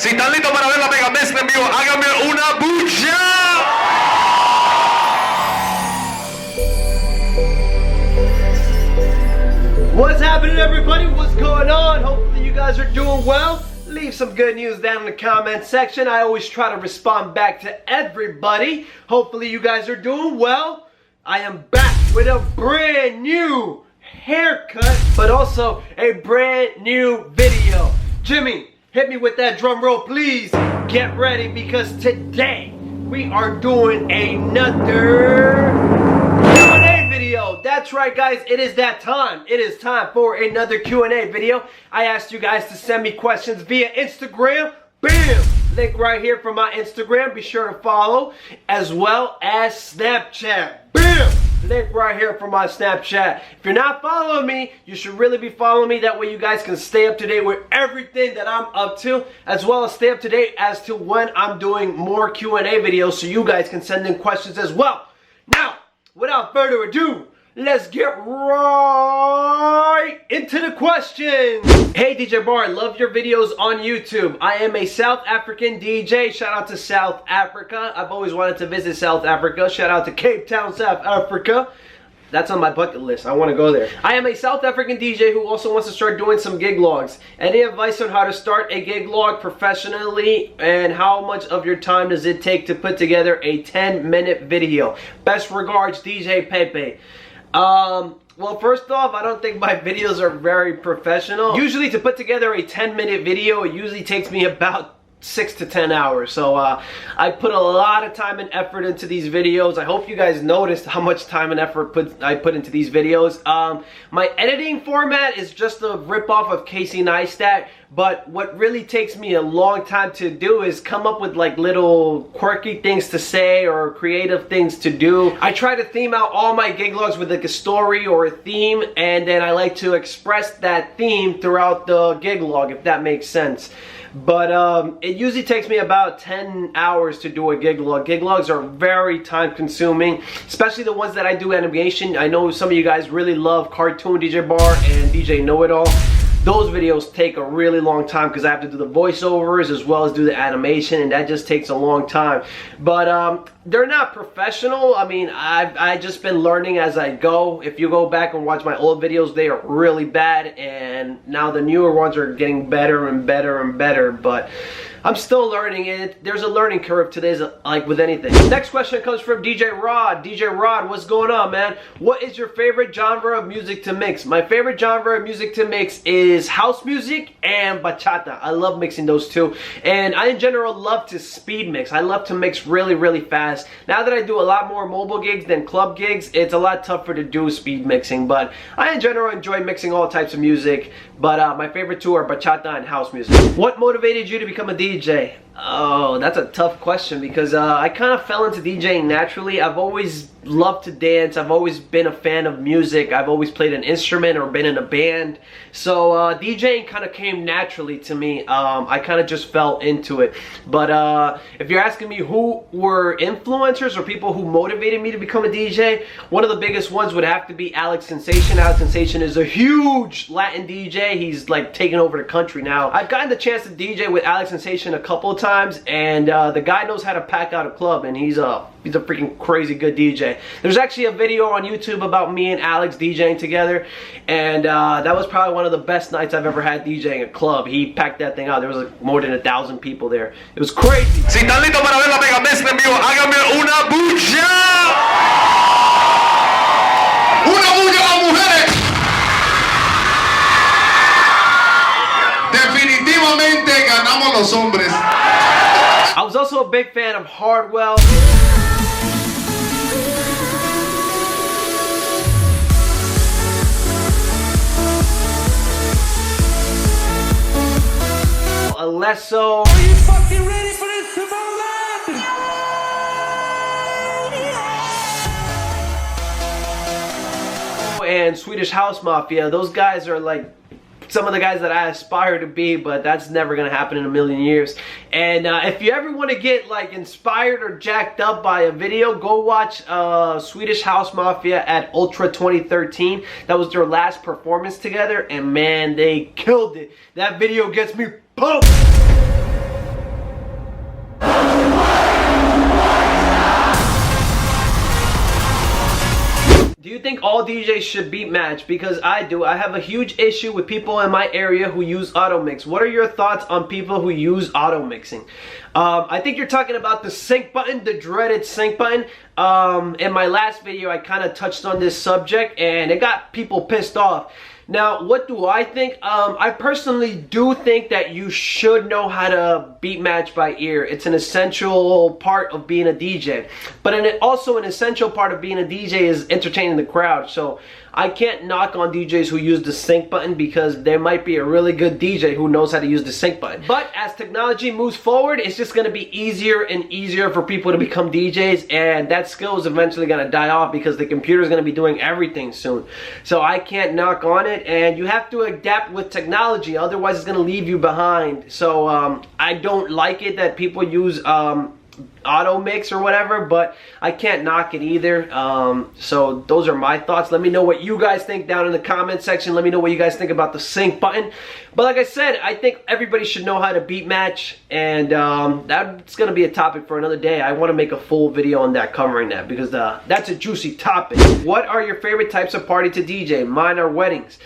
Si están listos para ver la mega mezcla en vivo, háganme una bulla. What's happening, everybody? What's going on? Hopefully you guys are doing well. Leave some good news down in the comment section. I always try to respond back to everybody. Hopefully you guys are doing well. I am back with a brand new haircut, but also a brand new video. Jimmy, hit me with that drum roll, please. Get ready, because today we are doing another Q&A video. That's right, guys. It is that time. It is time for another Q&A video. I asked you guys to send me questions via Instagram. Bam! Link right here for my Instagram. Be sure to follow, as well as Snapchat. Bam! Link right here for my Snapchat. If you're not following me, you should really be following me. That way you guys can stay up to date with everything that I'm up to, as well as stay up to date as to when I'm doing more Q&A videos, so you guys can send in questions as well. Now, without further ado, let's get right into the questions. Hey DJBarr, love your videos on YouTube. I am a South African DJ. Shout out to South Africa. I've always wanted to visit South Africa. Shout out to Cape Town, South Africa. That's on my bucket list. I want to go there. I am a South African DJ who also wants to start doing some gig logs. Any advice on how to start a gig log professionally, and how much of your time does it take to put together a 10-minute video? Best regards, DJ Pepe. Well, first off, I don't think my videos are very professional. Usually to put together a 10-minute video, it usually takes me about 6 to 10 hours. So I put a lot of time and effort into these videos. I hope you guys noticed how much time and effort I put into these videos. My editing format is just a rip-off of Casey Neistat, but what really takes me a long time to do is come up with like little quirky things to say or creative things to do. I try to theme out all my gig logs with like a story or a theme, and then I like to express that theme throughout the gig log, if that makes sense. But it usually takes me about 10 hours to do a gig log. Gig logs are very time consuming, especially the ones that I do animation. I know some of you guys really love Cartoon DJBarr and DJ Know-It-All. Those videos take a really long time because I have to do the voiceovers as well as do the animation, and that just takes a long time. But they're not professional. I mean, I've just been learning as I go. If you go back and watch my old videos, they are really bad, and now the newer ones are getting better and better and better, but I'm still learning it. There's a learning curve to this, like with anything. Next question comes from DJ Rod. DJ Rod, what's going on, man? What is your favorite genre of music to mix? My favorite genre of music to mix is house music and bachata. I love mixing those two. And I, in general, love to speed mix. I love to mix really, really fast. Now that I do a lot more mobile gigs than club gigs, it's a lot tougher to do speed mixing. But I, in general, enjoy mixing all types of music. But my favorite two are bachata and house music. What motivated you to become a DJ? Oh, that's a tough question, because I kind of fell into DJing naturally. I've always loved to dance. I've always been a fan of music. I've always played an instrument or been in a band. So DJing kind of came naturally to me. I kind of just fell into it. But if you're asking me who were influencers or people who motivated me to become a DJ, one of the biggest ones would have to be Alex Sensation. Alex Sensation is a huge Latin DJ. He's like taking over the country now. I've gotten the chance to DJ with Alex Sensation a couple of times, and the guy knows how to pack out a club, and he's a freaking crazy good DJ. There's actually a video on YouTube about me and Alex DJing together, and that was probably one of the best nights I've ever had DJing a club. He packed that thing out. There was like more than 1,000 people there. It was crazy. Si están listos para ver la mega mezcla en vivo, háganme una bulla. Una bulla a las mujeres. Definitivamente ganamos los hombres. I was also a big fan of Hardwell. Alesso. Are you fucking ready for this tomorrow? And Swedish House Mafia. Those guys are like some of the guys that I aspire to be, but that's never gonna happen in a million years. And if you ever want to get like inspired or jacked up by a video, go watch Swedish House Mafia at Ultra 2013. That was their last performance together, and man, they killed it. That video gets me pumped. all DJs should beat match, because I do. I have a huge issue with people in my area who use auto mix. What are your thoughts on people who use auto mixing? I think you're talking about the sync button, the dreaded sync button. In my last video, I kind of touched on this subject and it got people pissed off. Now, what do I think? I personally do think that you should know how to beat match by ear. It's an essential part of being a DJ. But also an essential part of being a DJ is entertaining the crowd. So I can't knock on DJs who use the sync button, because there might be a really good DJ who knows how to use the sync button. But as technology moves forward, it's just going to be easier and easier for people to become DJs, and that skill is eventually going to die off because the computer is going to be doing everything soon. So I can't knock on it, and you have to adapt with technology, otherwise it's going to leave you behind. So I don't like it that people use auto mix or whatever, but I can't knock it either. So those are my thoughts. Let me know what you guys think down in the comment section. Let me know what you guys think about the sync button. But like I said, I think everybody should know how to beat match, and that's gonna be a topic for another day. I want to make a full video on that, covering that, because that's a juicy topic. What are your favorite types of party to DJ? Mine are weddings.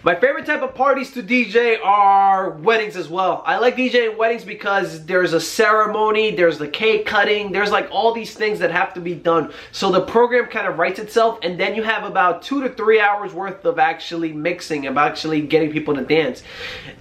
My favorite type of parties to DJ are weddings as well. I like DJing weddings because there's a ceremony, there's the cake cutting, there's like all these things that have to be done. So the program kind of writes itself, and then you have about 2 to 3 hours worth of actually mixing, of actually getting people to dance.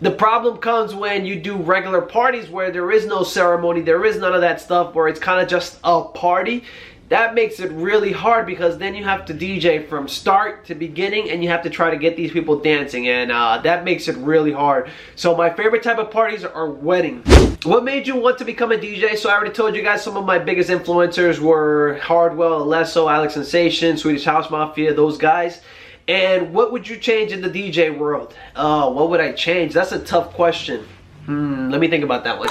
The problem comes when you do regular parties where there is no ceremony, there is none of that stuff, where it's kind of just a party. That makes it really hard, because then you have to DJ from start to beginning, and you have to try to get these people dancing, and that makes it really hard. So my favorite type of parties are weddings. What made you want to become a DJ? So I already told you guys some of my biggest influencers were Hardwell, Alesso, Alex Sensation, Swedish House Mafia, those guys. And what would you change in the DJ world? What would I change? That's a tough question. Let me think about that one.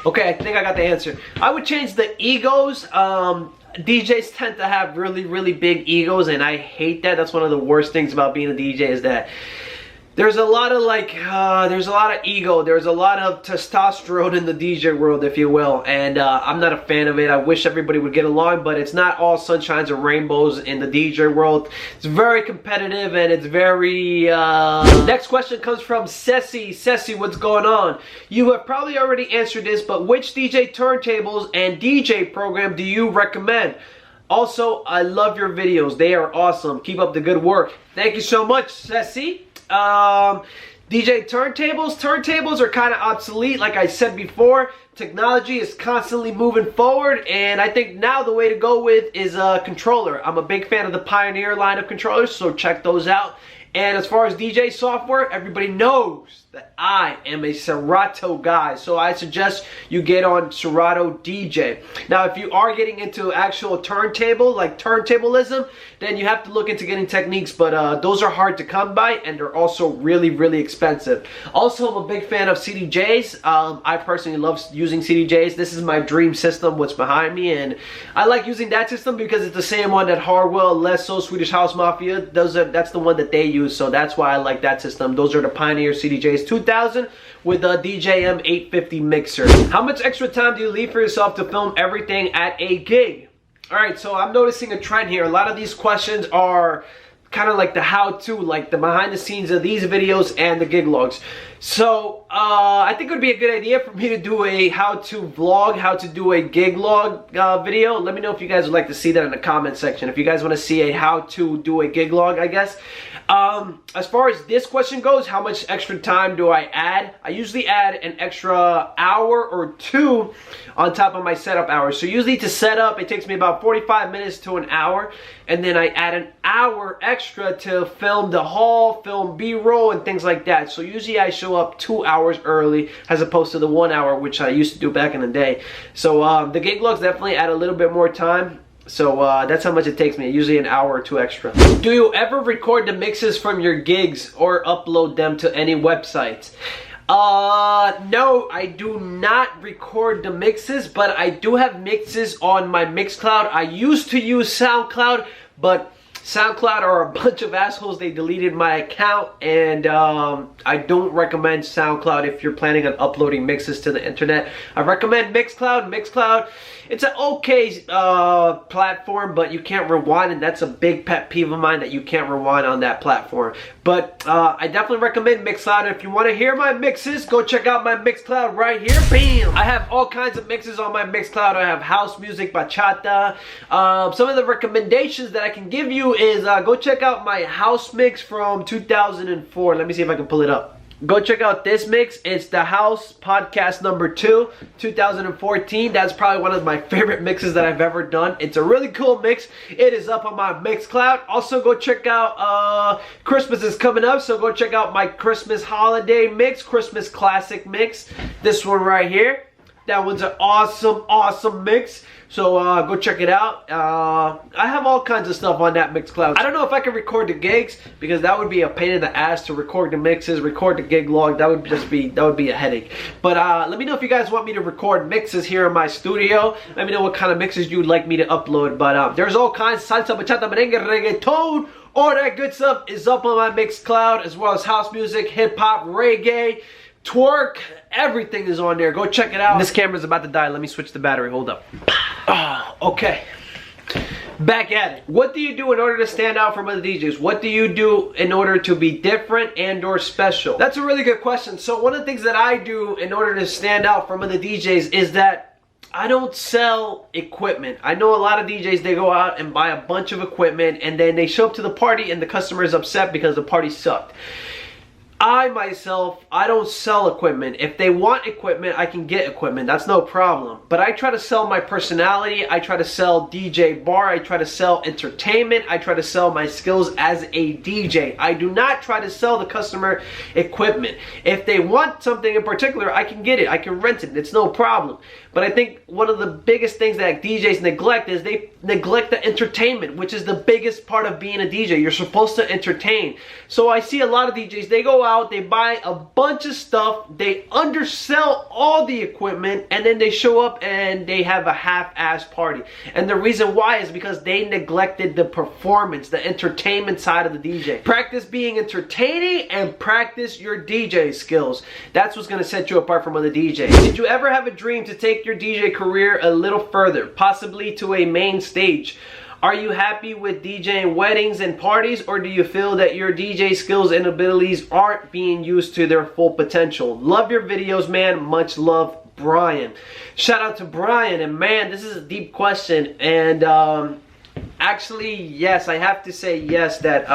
Okay, I think I got the answer. I would change the egos. DJs tend to have really, really big egos, and I hate that. That's one of the worst things about being a DJ, is that there's a lot of there's a lot of ego, there's a lot of testosterone in the DJ world, if you will, and I'm not a fan of it. I wish everybody would get along, but it's not all sunshines and rainbows in the DJ world. It's very competitive, and it's very... Next question comes from Ceci. Ceci, what's going on? You have probably already answered this, but which DJ turntables and DJ program do you recommend? Also, I love your videos. They are awesome. Keep up the good work. Thank you so much, Ceci. DJ turntables are kind of obsolete. Like I said before, technology is constantly moving forward, and I think now the way to go with is a controller. I'm a big fan of the Pioneer line of controllers, so check those out. And as far as DJ software, everybody knows that I am a Serato guy, so I suggest you get on Serato DJ. Now, if you are getting into actual turntable, like turntablism, then you have to look into getting Techniques, but those are hard to come by, and they're also really, really expensive. Also, I'm a big fan of CDJs. I personally love using CDJs. This is my dream system, what's behind me, and I like using that system because it's the same one that Hardwell, Alesso, Swedish House Mafia, that's the one that they use, so that's why I like that system. Those are the Pioneer CDJs 2000 with a DJM 850 mixer. How much extra time do you leave for yourself to film everything at a gig? Alright, so I'm noticing a trend here. A lot of these questions are kind of like the how-to, like the behind the scenes of these videos and the gig logs. So I think it would be a good idea for me to do a how-to vlog, how to do a gig log video. Let me know if you guys would like to see that in the comment section. If you guys want to see a how to do a gig log, I guess. As far as this question goes, how much extra time do I add? I usually add an extra hour or 2 on top of my setup hours. So usually to set up, it takes me about 45 minutes to an hour. And then I add an hour extra to film the haul, film B-roll, and things like that. So usually I show up 2 hours early as opposed to the 1 hour, which I used to do back in the day. So the gig logs definitely add a little bit more time. So that's how much it takes me, usually an hour or 2 extra. Do you ever record the mixes from your gigs or upload them to any websites? No, I do not record the mixes, but I do have mixes on my Mixcloud. I used to use SoundCloud, but SoundCloud are a bunch of assholes. They deleted my account, and I don't recommend SoundCloud if you're planning on uploading mixes to the internet. I recommend Mixcloud. Mixcloud, it's an okay platform, but you can't rewind, and that's a big pet peeve of mine, that you can't rewind on that platform. But I definitely recommend Mixcloud. If you want to hear my mixes, go check out my Mixcloud right here. Bam! I have all kinds of mixes on my Mixcloud. I have house music, bachata. Some of the recommendations that I can give you is go check out my house mix from 2004. Let me see if I can pull it up. Go check out this mix. It's the House Podcast number 2, 2014. That's probably one of my favorite mixes that I've ever done. It's a really cool mix. It is up on my Mixcloud. Also, go check out, Christmas is coming up, so go check out my Christmas holiday mix, Christmas classic mix. This one right here. That one's an awesome mix. So go check it out. I have all kinds of stuff on that Mixcloud. I don't know if I can record the gigs, because that would be a pain in the ass to record the mixes, record the gig log. That would be a headache. But let me know if you guys want me to record mixes here in my studio. Let me know what kind of mixes you'd like me to upload. But there's all kinds, salsa, bachata, merengue, reggaeton. All that good stuff is up on my Mixcloud, as well as house music, hip hop, reggae, twerk, everything is on there. Go check it out. This camera's about to die. Let me switch the battery. Hold up. Oh, okay. Back at it. What do you do in order to stand out from other DJs? What do you do in order to be different and or special? That's a really good question. So one of the things that I do in order to stand out from other DJs is that I don't sell equipment. I know a lot of DJs, they go out and buy a bunch of equipment, and then they show up to the party and the customer is upset because the party sucked. I myself, I don't sell equipment. If they want equipment, I can get equipment. That's no problem. But I try to sell my personality. I try to sell DJBarr. I try to sell entertainment. I try to sell my skills as a DJ. I do not try to sell the customer equipment. If they want something in particular, I can get it. I can rent it. It's no problem. But I think one of the biggest things that DJs neglect is they neglect the entertainment, which is the biggest part of being a DJ. You're supposed to entertain. So I see a lot of DJs, they go out, they buy a bunch of stuff, they undersell all the equipment, and then they show up and they have a half-ass party. And the reason why is because they neglected the performance, the entertainment side of the DJ. Practice being entertaining and practice your DJ skills. That's what's gonna set you apart from other DJs. Did you ever have a dream to take your DJ career a little further, possibly to a main stage? Are you happy with DJing weddings and parties, or do you feel that your DJ skills and abilities aren't being used to their full potential? Love your videos, man. Much love, Brian. Shout out to Brian. And man, this is a deep question. And actually, yes, I have to say yes, that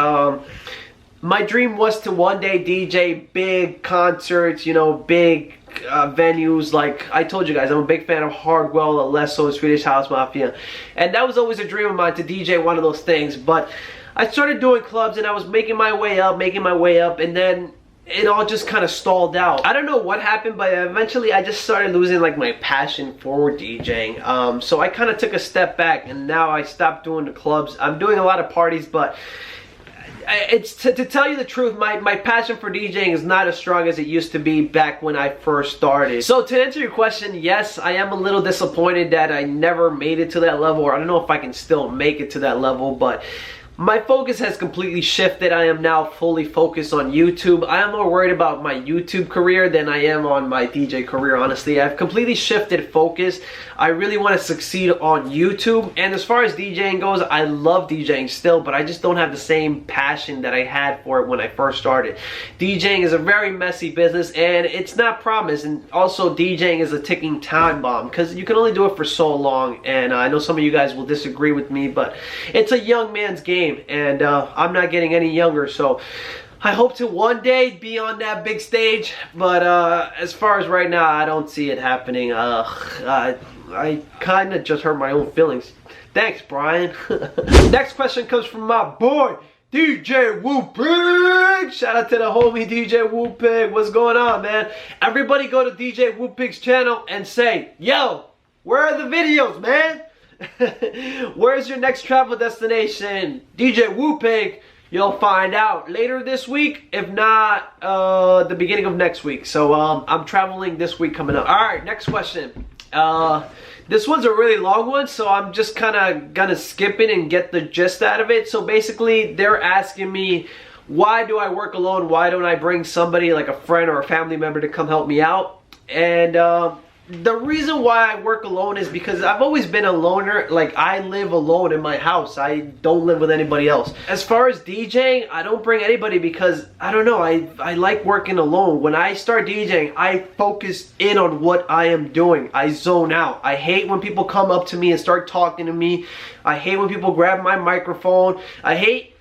my dream was to one day DJ big concerts, you know, big venues. Like I told you guys, I'm a big fan of Hardwell, Alesso, and Swedish House Mafia, and that was always a dream of mine, to DJ one of those things. But I started doing clubs and I was making my way up, and then it all just kind of stalled out. I don't know what happened, but eventually I just started losing like my passion for DJing. So I kind of took a step back, and now I stopped doing the clubs. I'm doing a lot of parties, but it's to tell you the truth, my passion for DJing is not as strong as it used to be back when I first started. So to answer your question, yes, I am a little disappointed that I never made it to that level, or I don't know if I can still make it to that level, but my focus has completely shifted. I am now fully focused on YouTube. I am more worried about my YouTube career than I am on my DJ career, honestly. I've completely shifted focus. I really want to succeed on YouTube. And as far as DJing goes, I love DJing still, but I just don't have the same passion that I had for it when I first started. DJing is a very messy business, and it's not promised. And also, DJing is a ticking time bomb, because you can only do it for so long. And I know some of you guys will disagree with me, but it's a young man's game. And I'm not getting any younger, so I hope to one day be on that big stage, but as far as right now, I don't see it happening. I kind of just hurt my own feelings. Thanks, Brian. Next question comes from my boy, DJ Whoopig. Shout out to the homie DJ Whoopig. What's going on, man? Everybody go to DJ Whoopig's channel and say, yo, where are the videos, man? Where's your next travel destination? DJ Whoopig, you'll find out later this week, if not the beginning of next week. So I'm traveling this week coming up. Alright, next question. This one's a really long one, so I'm just kind of gonna skip it and get the gist out of it. So basically, they're asking me, why do I work alone? Why don't I bring somebody like a friend or a family member to come help me out? And the reason why I work alone is because I've always been a loner. Like, I live alone in my house. I don't live with anybody else. As far as DJing, I don't bring anybody because, I don't know, I like working alone. When I start DJing, I focus in on what I am doing. I zone out. I hate when people come up to me and start talking to me. I hate when people grab my microphone.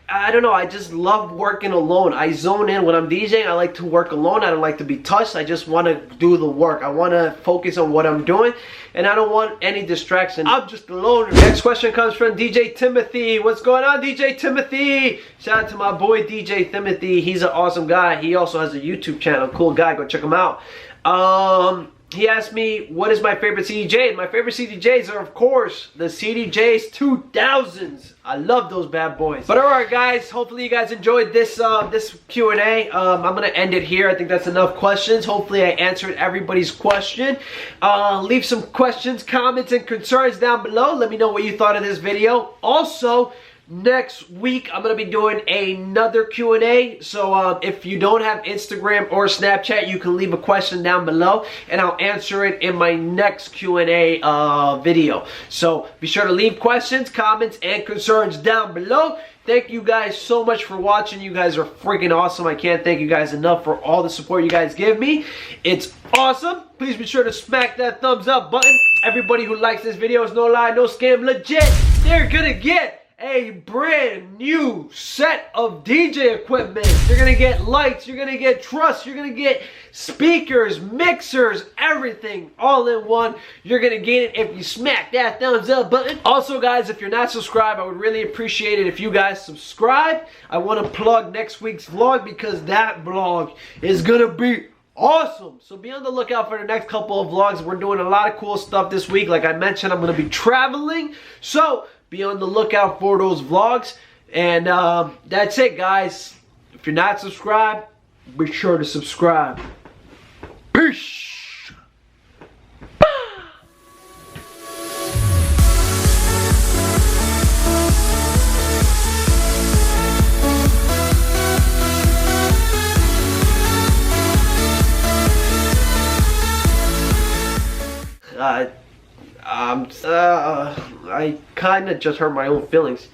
I don't know, I just love working alone. I zone in when I'm DJing. I like to work alone. I don't like to be touched. I just want to do the work. I want to focus on what I'm doing, and I don't want any distraction. I'm just a loner. Next question comes from DJ Timothy. What's going on, DJ Timothy? Shout out to my boy DJ Timothy. He's an awesome guy. He also has a YouTube channel. Cool guy. Go check him out. He asked me, what is my favorite CDJ? And my favorite CDJs are, of course, the CDJs 2000s. I love those bad boys. But alright guys, hopefully you guys enjoyed this this Q&A. I'm gonna end it here. I think that's enough questions. Hopefully I answered everybody's question. Leave some questions, comments, and concerns down below. Let me know what you thought of this video. Also, next week, I'm going to be doing another Q&A. So if you don't have Instagram or Snapchat, you can leave a question down below, and I'll answer it in my next Q&A video. So be sure to leave questions, comments, and concerns down below. Thank you guys so much for watching. You guys are freaking awesome. I can't thank you guys enough for all the support you guys give me. It's awesome. Please be sure to smack that thumbs up button. Everybody who likes this video is no lie, no scam, legit. They're gonna get a brand new set of DJ equipment. You're gonna get lights, you're gonna get truss, you're gonna get speakers, mixers, everything all in one. You're gonna get it if you smack that thumbs up button. Also guys, if you're not subscribed, I would really appreciate it if you guys subscribe. I want to plug next week's vlog because that vlog is gonna be awesome. So be on the lookout for the next couple of vlogs. We're doing a lot of cool stuff this week. Like I mentioned, I'm gonna be traveling, so be on the lookout for those vlogs. And that's it guys. If you're not subscribed, be sure to subscribe. Peace. I kind of just hurt my own feelings.